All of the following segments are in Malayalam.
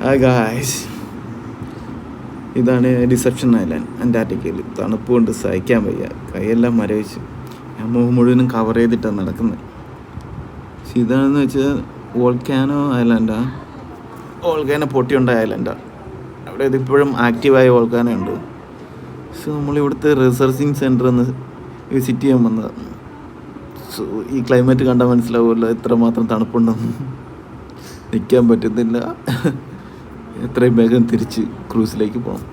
ഗായ്സ്, ഇതാണ് ഡിസെപ്ഷൻ ഐലാൻഡ് അന്റാർട്ടിക്കയിൽ. തണുപ്പ് കൊണ്ട് സഹിക്കാൻ വയ്യ, കൈയെല്ലാം മരവിച്ച് ഞാൻ മുഖം മുഴുവനും കവർ ചെയ്തിട്ടാണ് നടക്കുന്നത്. പക്ഷെ ഇതാണെന്ന് വെച്ചാൽ വോൾക്കാനോ ഐലാൻഡാണ്. വോൾക്കാനോ പൊട്ടിയുണ്ടായ ഐലാൻഡാണ്. അവിടെ ഇതിപ്പോഴും ആക്റ്റീവായ വോൾക്കാനോ ഉണ്ട്. സോ നമ്മളിവിടുത്തെ റിസർച്ചിങ് സെൻറ്റർ ഒന്ന് വിസിറ്റ് ചെയ്യാൻ വന്നതാണ്. സോ ഈ ക്ലൈമറ്റ് കണ്ടാൽ മനസ്സിലാവുമല്ലോ എത്രമാത്രം തണുപ്പുണ്ടെന്ന്. നിൽക്കാൻ പറ്റുന്നില്ല. എത്രയും വേഗം തിരിച്ച് ക്രൂസിലേക്ക് പോകണം.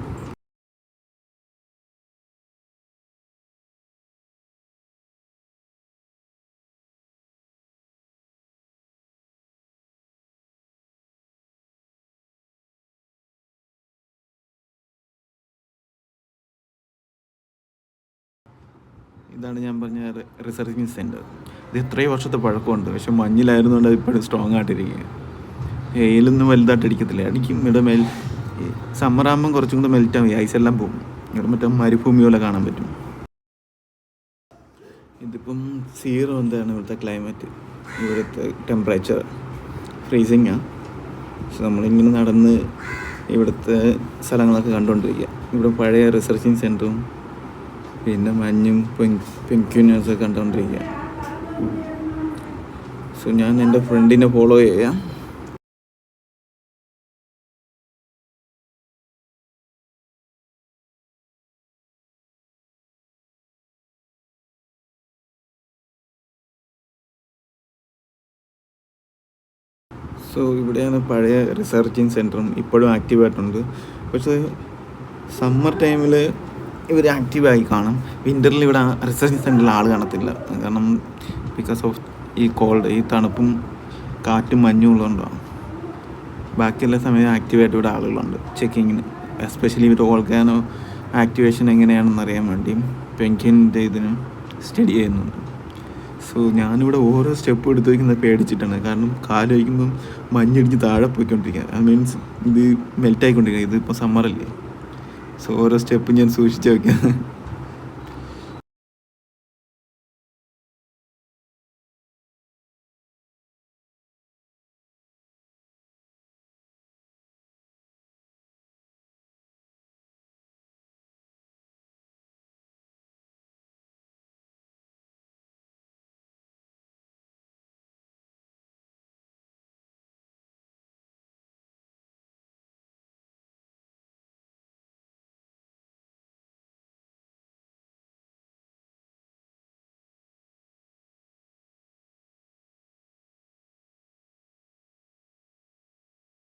ഇതാണ് ഞാൻ പറഞ്ഞ റിസർച്ചിങ് സെൻറ്റർ. ഇത് ഇത്രയും വർഷത്തെ പഴക്കമുണ്ട്. പക്ഷെ മഞ്ഞിലായിരുന്നുകൊണ്ട് അത് ഇപ്പോഴും സ്ട്രോങ് ആയിട്ടിരിക്കുക. വെയിലൊന്നും വലുതായിട്ട് അടിക്കത്തില്ല, അടിക്കും. ഇവിടെ സമ്മറാകുമ്പം കുറച്ചും കൂടെ മെൽറ്റാവും, ഐസെല്ലാം പോകും. ഇവിടെ മറ്റേ മരുഭൂമി പോലെ കാണാൻ പറ്റും. ഇതിപ്പം 0 എന്താണ് ഇവിടുത്തെ ക്ലൈമറ്റ്. ഇവിടുത്തെ ടെമ്പറേച്ചർ ഫ്രീസിങ്ങാണ്. പക്ഷെ നമ്മളിങ്ങനെ നടന്ന് ഇവിടുത്തെ സ്ഥലങ്ങളൊക്കെ കണ്ടുകൊണ്ടിരിക്കുക. ഇവിടെ പഴയ റിസർച്ചിങ് സെൻറ്ററും പിന്നെ മഞ്ഞും പെൻഗ്വിനൊക്കെ കണ്ടുകൊണ്ടിരിക്കുക. സോ ഞാൻ എൻ്റെ ഫ്രണ്ടിനെ ഫോളോ ചെയ്യാം. സോ ഇവിടെയാണ് പഴയ റിസർച്ചിങ് സെൻറ്ററും ഇപ്പോഴും ആക്റ്റീവായിട്ടുണ്ട്. പക്ഷേ സമ്മർ ടൈമിൽ ഇവർ ആക്റ്റീവായി കാണും. വിൻ്ററിൽ ഇവിടെ റിസർച്ചിങ് സെൻറ്ററിൽ ആൾ കാണത്തില്ല. കാരണം ബിക്കോസ് ഓഫ് ഈ കോൾഡ്, ഈ തണുപ്പും കാറ്റും മഞ്ഞും ഉള്ളതുകൊണ്ടാണ്. ബാക്കിയെല്ലാ സമയവും ആക്റ്റീവായിട്ട് ഇവിടെ ആളുകളുണ്ട് ചെക്കിങ്ങിന്. എസ്പെഷ്യലി ഇവർ വോൾക്കാനോ ആക്ടിവേഷൻ എങ്ങനെയാണെന്ന് അറിയാൻ വേണ്ടിയും പെൻഗ്വിൻ്റെ ഇതിനും സ്റ്റഡി ചെയ്യുന്നുണ്ട്. സോ ഞാനിവിടെ ഓരോ സ്റ്റെപ്പ് എടുത്ത് വയ്ക്കുന്നത് പേടിച്ചിട്ടാണ്. കാരണം കാല് വയ്ക്കുമ്പം മഞ്ഞിടിച്ച് താഴെ പോയിക്കൊണ്ടിരിക്കുക. അത് മീൻസ് ഇത് മെൽറ്റായിക്കൊണ്ടിരിക്കുക. ഇതിപ്പോൾ സമ്മറല്ലേ. സോ ഓരോ സ്റ്റെപ്പ് ഞാൻ സൂക്ഷിച്ച് വയ്ക്കാം.